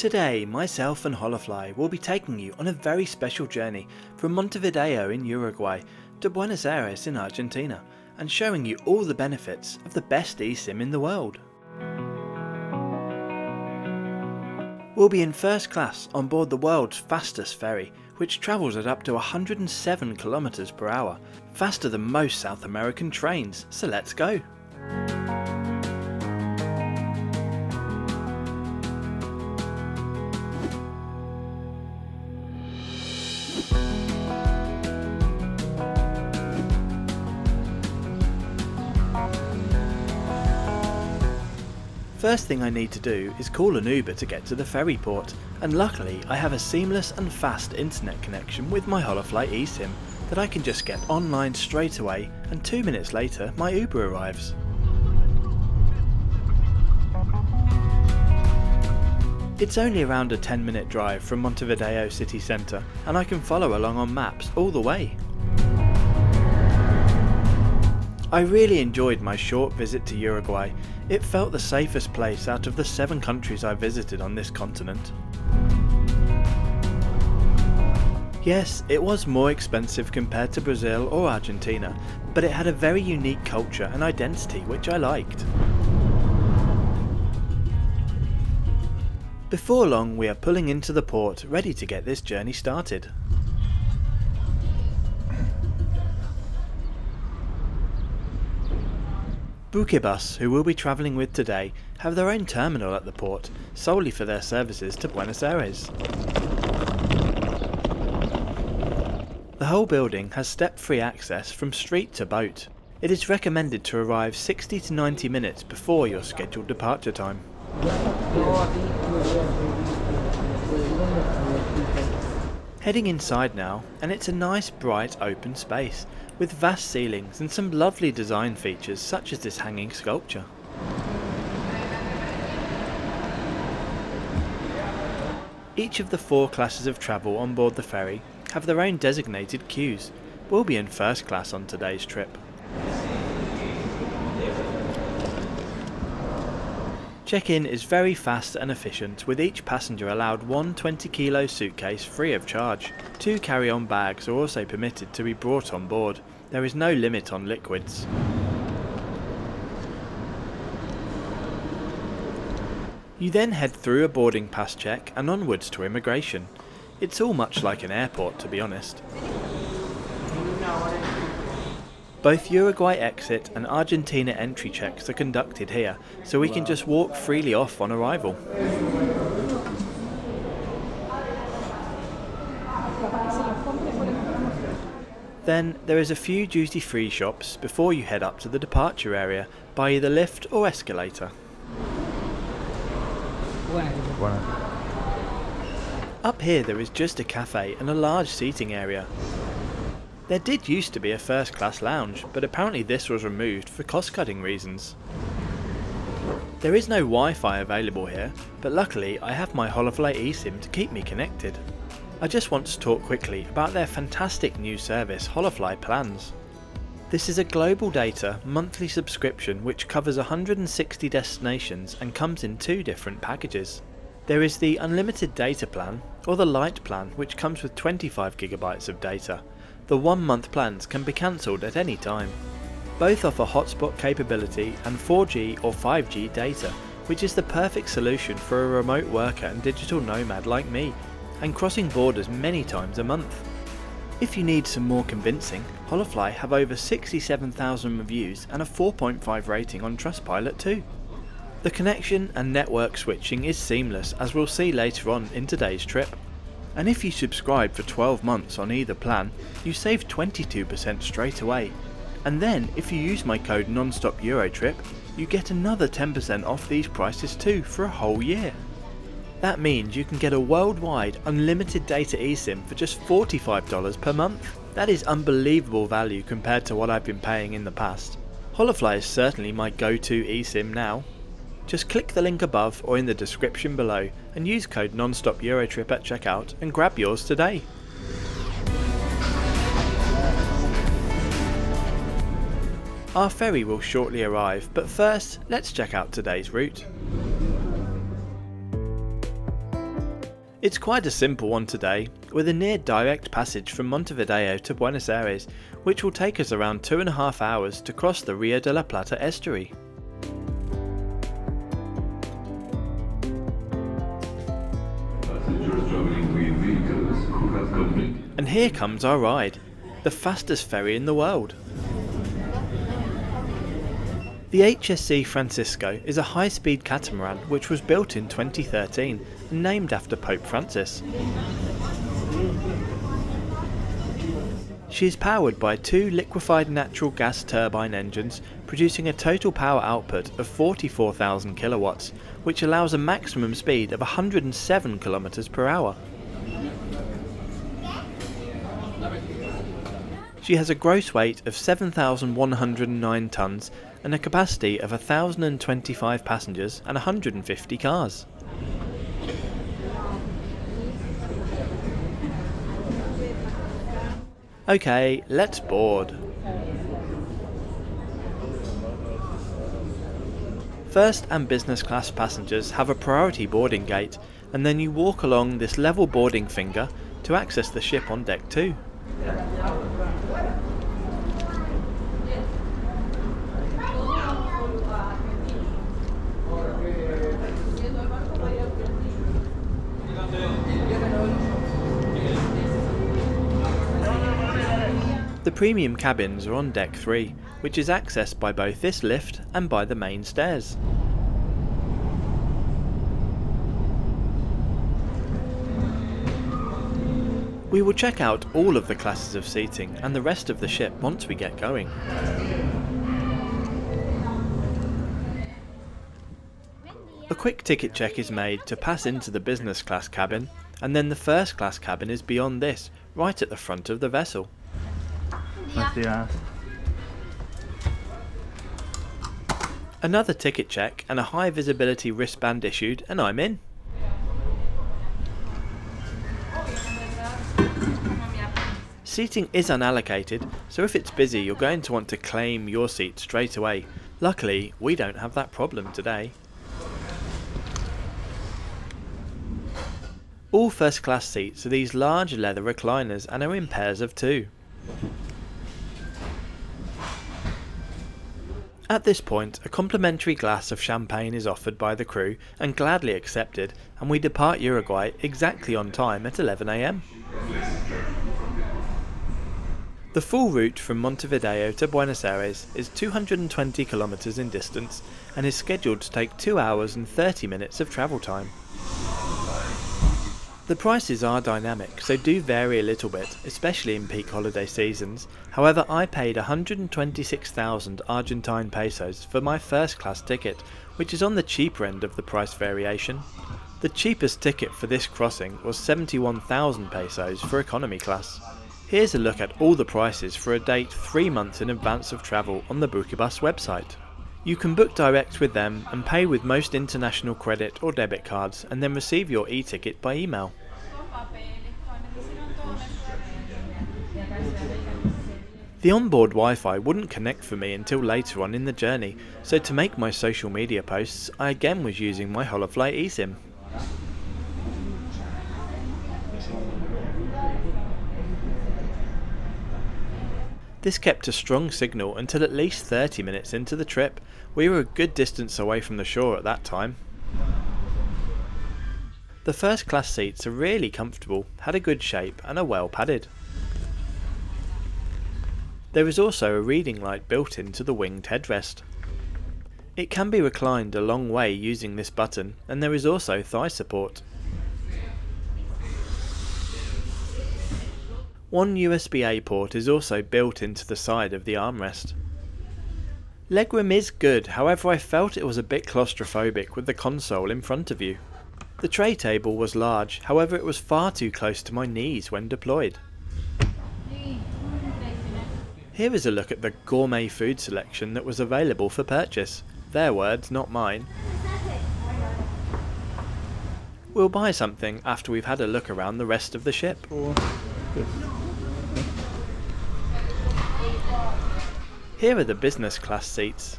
Today, myself and Holafly will be taking you on a very special journey from Montevideo in Uruguay to Buenos Aires in Argentina, and showing you all the benefits of the best eSIM in the world. We'll be in first class on board the world's fastest ferry, which travels at up to 107 km per hour, faster than most South American trains, so let's go! First thing I need to do is call an Uber to get to the ferry port, and luckily I have a seamless and fast internet connection with my Holafly eSIM that I can just get online straight away, and 2 minutes later my Uber arrives. It's only around a 10-minute drive from Montevideo city centre, and I can follow along on maps all the way. I really enjoyed my short visit to Uruguay. It felt the safest place out of the 7 countries I visited on this continent. Yes, it was more expensive compared to Brazil or Argentina, but it had a very unique culture and identity which I liked. Before long we are pulling into the port, ready to get this journey started. Buquebus, who we'll be travelling with today, have their own terminal at the port, solely for their services to Buenos Aires. The whole building has step-free access from street to boat. It is recommended to arrive 60 to 90 minutes before your scheduled departure time. Heading inside now, and it's a nice bright open space, with vast ceilings and some lovely design features such as this hanging sculpture. Each of the 4 classes of travel on board the ferry have their own designated queues. We'll be in first class on today's trip. Check-in is very fast and efficient, with each passenger allowed one 20-kilo suitcase free of charge. 2 carry-on bags are also permitted to be brought on board. There is no limit on liquids. You then head through a boarding pass check and onwards to immigration. It's all much like an airport, to be honest. Both Uruguay exit and Argentina entry checks are conducted here, so we can just walk freely off on arrival. Then there is a few duty-free shops before you head up to the departure area by either lift or escalator. Up here there is just a cafe and a large seating area. There did used to be a first class lounge, but apparently this was removed for cost cutting reasons. There is no Wi-Fi available here, but luckily I have my Holafly eSIM to keep me connected. I just want to talk quickly about their fantastic new service, Holafly Plans. This is a global data monthly subscription which covers 160 destinations and comes in 2 different packages. There is the unlimited data plan, or the light plan, which comes with 25 GB of data. The 1-month plans can be cancelled at any time. Both offer hotspot capability and 4G or 5G data, which is the perfect solution for a remote worker and digital nomad like me, and crossing borders many times a month. If you need some more convincing, Holafly have over 67,000 reviews and a 4.5 rating on Trustpilot too. The connection and network switching is seamless, as we'll see later on in today's trip. And if you subscribe for 12 months on either plan, you save 22% straight away. And then if you use my code NonstopEurotrip, you get another 10% off these prices too for a whole year. That means you can get a worldwide unlimited data eSIM for just $45 per month. That is unbelievable value compared to what I've been paying in the past. Holafly is certainly my go-to eSIM now. Just click the link above or in the description below and use code NonstopEurotrip at checkout and grab yours today. Our ferry will shortly arrive, but first let's check out today's route. It's quite a simple one today, with a near direct passage from Montevideo to Buenos Aires, which will take us around 2.5 hours to cross the Rio de la Plata estuary. And here comes our ride, the fastest ferry in the world. The HSC Francisco is a high-speed catamaran which was built in 2013 and named after Pope Francis. She is powered by 2 liquefied natural gas turbine engines producing a total power output of 44,000 kilowatts, which allows a maximum speed of 107 kilometers per hour. She has a gross weight of 7,109 tonnes and a capacity of 1,025 passengers and 150 cars. Okay, let's board. First and business class passengers have a priority boarding gate, and then you walk along this level boarding finger to access the ship on deck 2. The premium cabins are on deck 3, which is accessed by both this lift and by the main stairs. We will check out all of the classes of seating and the rest of the ship once we get going. A quick ticket check is made to pass into the business class cabin, and then the first class cabin is beyond this, right at the front of the vessel. Another ticket check and a high visibility wristband issued, and I'm in. Seating is unallocated, so if it's busy you're going to want to claim your seat straight away. Luckily, we don't have that problem today. All first class seats are these large leather recliners and are in pairs of 2. At this point, a complimentary glass of champagne is offered by the crew and gladly accepted, and we depart Uruguay exactly on time at 11 AM. The full route from Montevideo to Buenos Aires is 220 kilometers in distance and is scheduled to take 2 hours and 30 minutes of travel time. The prices are dynamic, so do vary a little bit, especially in peak holiday seasons. However, I paid 126,000 Argentine pesos for my first class ticket, which is on the cheaper end of the price variation. The cheapest ticket for this crossing was 71,000 pesos for economy class. Here's a look at all the prices for a date 3 months in advance of travel on the Buquebus website. You can book direct with them and pay with most international credit or debit cards, and then receive your e-ticket by email. The onboard Wi-Fi wouldn't connect for me until later on in the journey, so to make my social media posts I again was using my Holafly eSIM. This kept a strong signal until at least 30 minutes into the trip. We were a good distance away from the shore at that time. The first class seats are really comfortable, had a good shape and are well padded. There is also a reading light built into the winged headrest. It can be reclined a long way using this button, and there is also thigh support. One USB-A port is also built into the side of the armrest. Legroom is good, however I felt it was a bit claustrophobic with the console in front of you. The tray table was large, however it was far too close to my knees when deployed. Here is a look at the gourmet food selection that was available for purchase. Their words, not mine. We'll buy something after we've had a look around the rest of the ship. Here are the business class seats.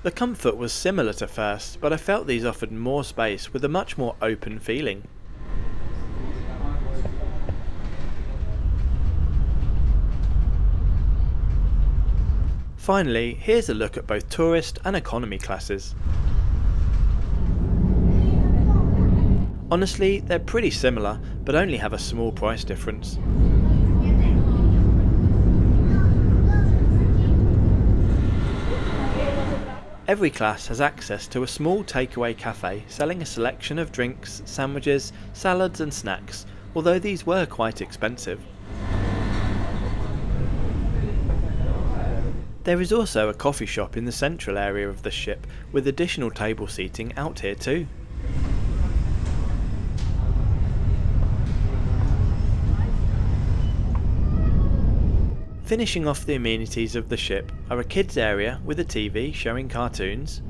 The comfort was similar to first, but I felt these offered more space with a much more open feeling. Finally, here's a look at both tourist and economy classes. Honestly, they're pretty similar, but only have a small price difference. Every class has access to a small takeaway cafe selling a selection of drinks, sandwiches, salads and snacks, although these were quite expensive. There is also a coffee shop in the central area of the ship, with additional table seating out here too. Finishing off the amenities of the ship are a kids area with a TV showing cartoons,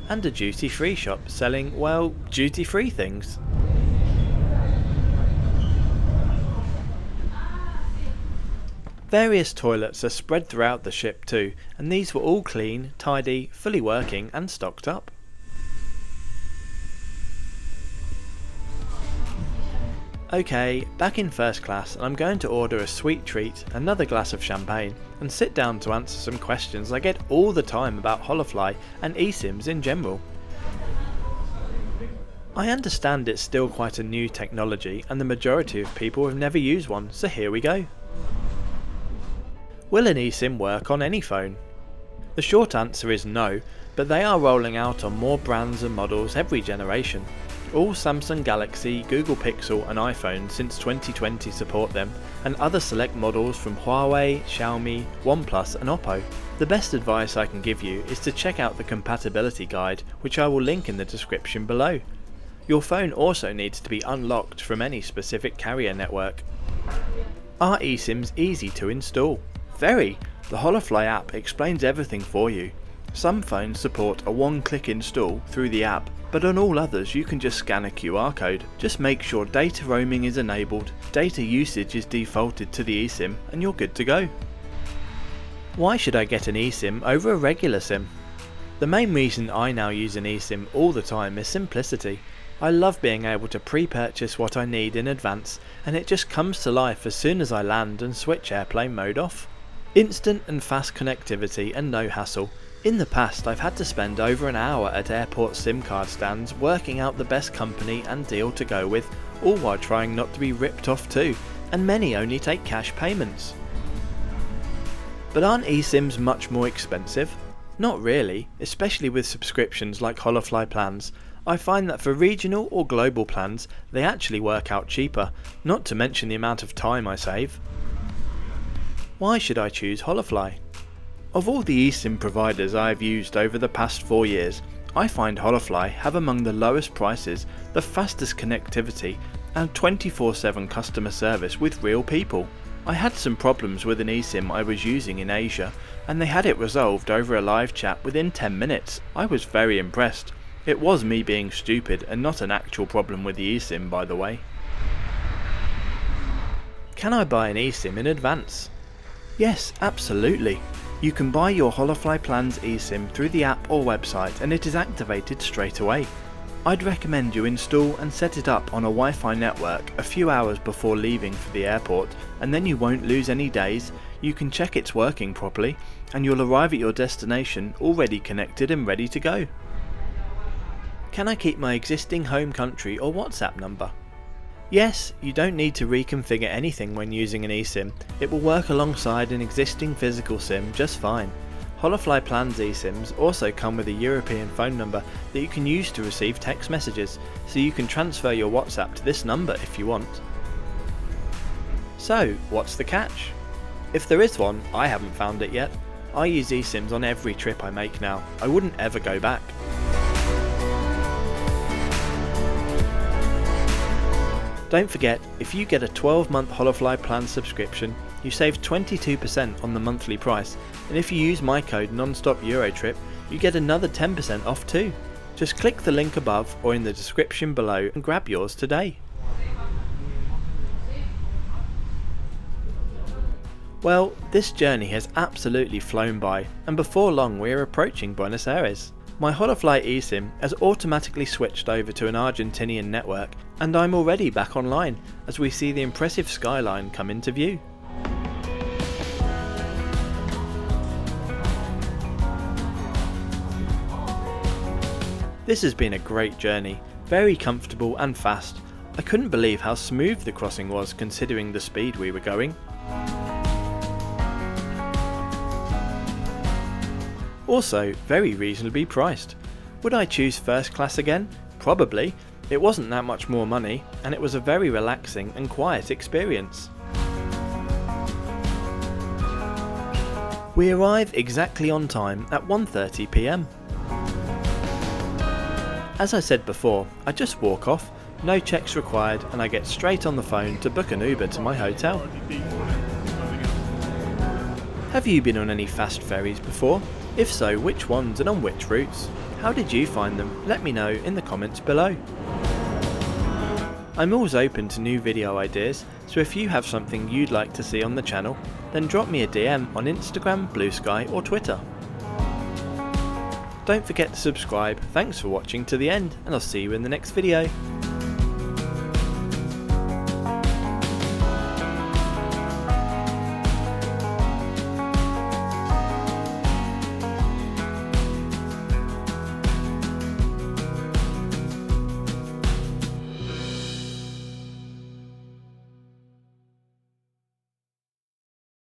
and a duty-free shop selling, well, duty-free things. Various toilets are spread throughout the ship too, and these were all clean, tidy, fully working and stocked up. Okay, back in first class, and I'm going to order a sweet treat, another glass of champagne, and sit down to answer some questions I get all the time about Holafly and eSIMs in general. I understand it's still quite a new technology and the majority of people have never used one, so here we go. Will an eSIM work on any phone? The short answer is no, but they are rolling out on more brands and models every generation. All Samsung Galaxy, Google Pixel and iPhone since 2020 support them, and other select models from Huawei, Xiaomi, OnePlus and Oppo. The best advice I can give you is to check out the compatibility guide, which I will link in the description below. Your phone also needs to be unlocked from any specific carrier network. Are eSIMs easy to install? Very! The Holafly app explains everything for you. Some phones support a one-click install through the app, but on all others you can just scan a QR code. Just make sure data roaming is enabled, data usage is defaulted to the eSIM, and you're good to go. Why should I get an eSIM over a regular SIM? The main reason I now use an eSIM all the time is simplicity. I love being able to pre-purchase what I need in advance, and it just comes to life as soon as I land and switch airplane mode off. Instant and fast connectivity and no hassle. In the past I've had to spend over an hour at airport SIM card stands working out the best company and deal to go with, all while trying not to be ripped off too, and many only take cash payments. But aren't eSIMs much more expensive? Not really, especially with subscriptions like Holafly plans. I find that for regional or global plans they actually work out cheaper, not to mention the amount of time I save. Why should I choose Holafly? Of all the eSIM providers I have used over the past 4 years, I find Holafly have among the lowest prices, the fastest connectivity and 24/7 customer service with real people. I had some problems with an eSIM I was using in Asia and they had it resolved over a live chat within 10 minutes. I was very impressed. It was me being stupid and not an actual problem with the eSIM, by the way. Can I buy an eSIM in advance? Yes, absolutely. You can buy your Holafly Plans eSIM through the app or website and it is activated straight away. I'd recommend you install and set it up on a Wi-Fi network a few hours before leaving for the airport, and then you won't lose any days, you can check it's working properly, and you'll arrive at your destination already connected and ready to go. Can I keep my existing home country or WhatsApp number? Yes, you don't need to reconfigure anything when using an eSIM, it will work alongside an existing physical SIM just fine. Holafly Plans eSIMs also come with a European phone number that you can use to receive text messages, so you can transfer your WhatsApp to this number if you want. So, what's the catch? If there is one, I haven't found it yet. I use eSIMs on every trip I make now, I wouldn't ever go back. Don't forget, if you get a 12-month Holafly Plan subscription, you save 22% on the monthly price, and if you use my code NonstopEurotrip, you get another 10% off too. Just click the link above or in the description below and grab yours today. Well, this journey has absolutely flown by, and before long we are approaching Buenos Aires. My Holafly eSIM has automatically switched over to an Argentinian network, and I'm already back online as we see the impressive skyline come into view. This has been a great journey, very comfortable and fast. I couldn't believe how smooth the crossing was considering the speed we were going. Also, very reasonably priced. Would I choose first class again? Probably. It wasn't that much more money, and it was a very relaxing and quiet experience. We arrive exactly on time at 1:30 PM. As I said before, I just walk off, no checks required, and I get straight on the phone to book an Uber to my hotel. Have you been on any fast ferries before? If so, which ones and on which routes? How did you find them? Let me know in the comments below. I'm always open to new video ideas, so if you have something you'd like to see on the channel, then drop me a DM on Instagram, Blue Sky or Twitter. Don't forget to subscribe. Thanks for watching to the end, and I'll see you in the next video.